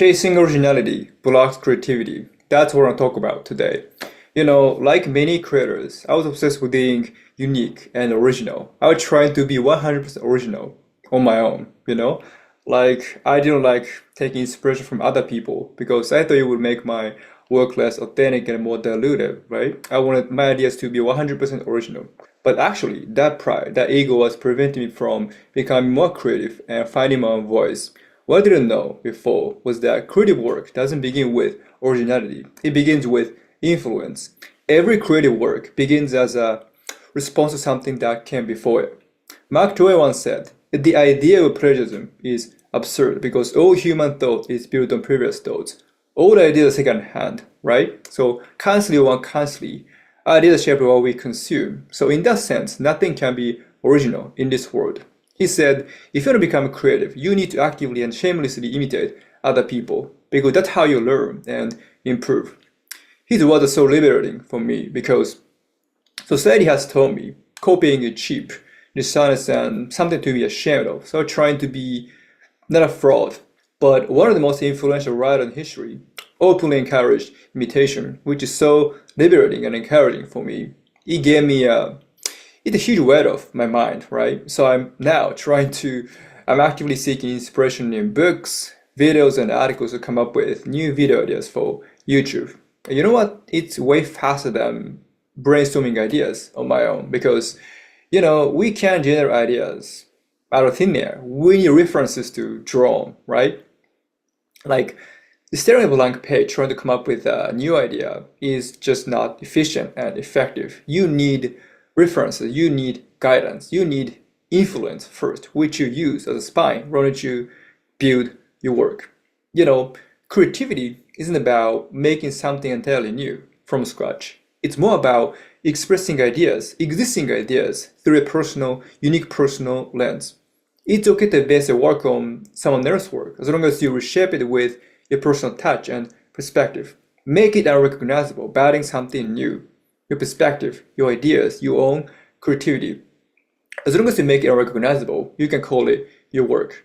Chasing originality blocks creativity. That's what I want to talk about today. Like many creators, I was obsessed with being unique and original. I was trying to be 100% original on my own. Like, I didn't like taking inspiration from other people because I thought it would make my work less authentic and more diluted, right? I wanted my ideas to be 100% original. But actually, that pride, that ego was preventing me from becoming more creative and finding my own voice. What I didn't know before was that creative work doesn't begin with originality. It begins with influence. Every creative work begins as a response to something that came before it. Mark Twain once said, the idea of plagiarism is absurd because all human thought is built on previous thoughts. All ideas are second hand, right? So constantly, ideas shape what we consume. So in that sense, nothing can be original in this world. He said, if you want to become creative, you need to actively and shamelessly imitate other people because that's how you learn and improve. His words are so liberating for me because society has told me copying is cheap, dishonest, and something to be ashamed of. So trying to be not a fraud, but one of the most influential writers in history openly encouraged imitation, which is so liberating and encouraging for me. It gave me it's a huge weight off my mind, right? So I'm actively seeking inspiration in books, videos, and articles to come up with new video ideas for YouTube. You know what? It's way faster than brainstorming ideas on my own because, we can't generate ideas out of thin air. We need references to draw on, right? Like, staring at a blank page trying to come up with a new idea is just not efficient and effective. You need references, you need guidance, you need influence first, which you use as a spine in order to build your work. Creativity isn't about making something entirely new from scratch. It's more about expressing ideas, existing ideas, through a unique personal lens. It's okay to base your work on someone else's work as long as you reshape it with your personal touch and perspective. Make it unrecognizable by adding something new. Your perspective, your ideas, your own creativity. As long as you make it unrecognizable, you can call it your work.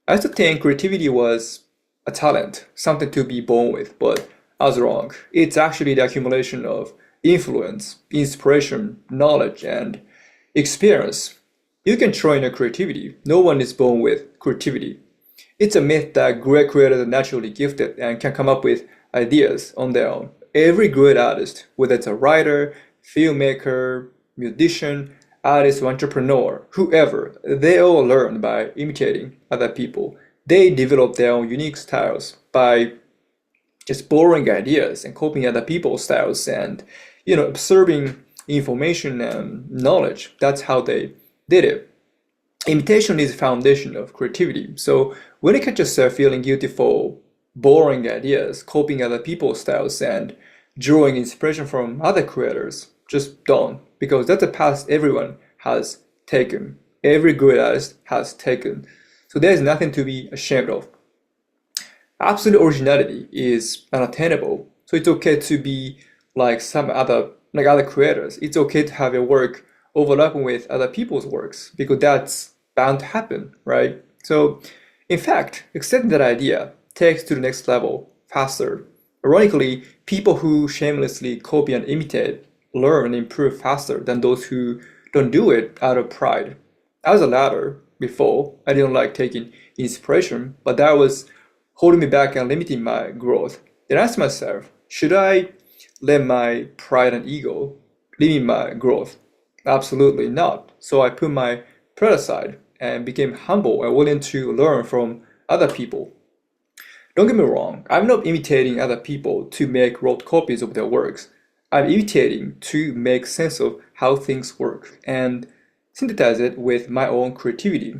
I used to think creativity was a talent, something to be born with, but I was wrong. It's actually the accumulation of influence, inspiration, knowledge, and experience. You can train your creativity. No one is born with creativity. It's a myth that great creators are naturally gifted and can come up with ideas on their own. Every great artist, whether it's a writer, filmmaker, musician, artist, or entrepreneur, whoever, they all learn by imitating other people. They develop their own unique styles by just borrowing ideas and copying other people's styles and, absorbing information and knowledge. That's how they did it. Imitation is the foundation of creativity. So when you catch yourself feeling guilty for borrowing ideas, copying other people's styles, and drawing inspiration from other creators, just don't, because that's a path everyone has taken. Every great artist has taken. So there's nothing to be ashamed of. Absolute originality is unattainable. So it's okay to be like other creators. It's okay to have your work overlapping with other people's works because that's bound to happen, right? So in fact, accepting that idea takes to the next level faster. Ironically, people who shamelessly copy and imitate learn and improve faster than those who don't do it out of pride. I was a latter before. I didn't like taking inspiration, but that was holding me back and limiting my growth. Then I asked myself, should I let my pride and ego limit my growth? Absolutely not. So I put my pride aside and became humble and willing to learn from other people. Don't get me wrong, I'm not imitating other people to make rote copies of their works. I'm imitating to make sense of how things work and synthesize it with my own creativity.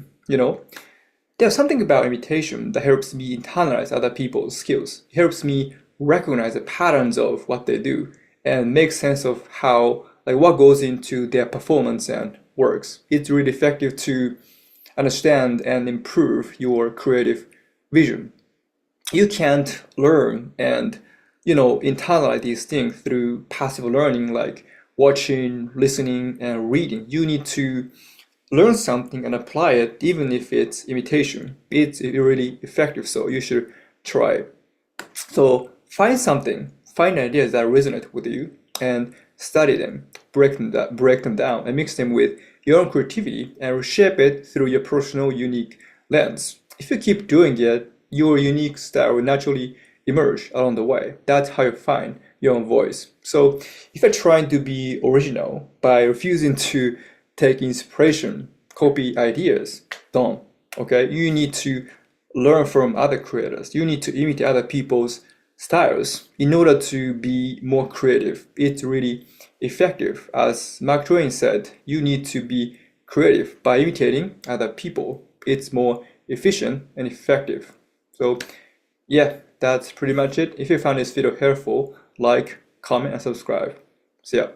There's something about imitation that helps me internalize other people's skills. It helps me recognize the patterns of what they do and make sense of what goes into their performance and works. It's really effective to understand and improve your creative vision. You can't learn and internalize these things through passive learning like watching, listening, and reading. You need to learn something and apply it, even if it's imitation. It's really effective, so you should try it. So find ideas that resonate with you and study them, break them down, and mix them with your own creativity and reshape it through your personal, unique lens. If you keep doing it, your unique style will naturally emerge along the way. That's how you find your own voice. So if you're trying to be original by refusing to take inspiration, copy ideas, don't. Okay, you need to learn from other creators. You need to imitate other people's styles in order to be more creative. It's really effective. As Mark Twain said, you need to be creative by imitating other people. It's more efficient and effective. So yeah, that's pretty much it. If you found this video helpful, like, comment, and subscribe. See ya.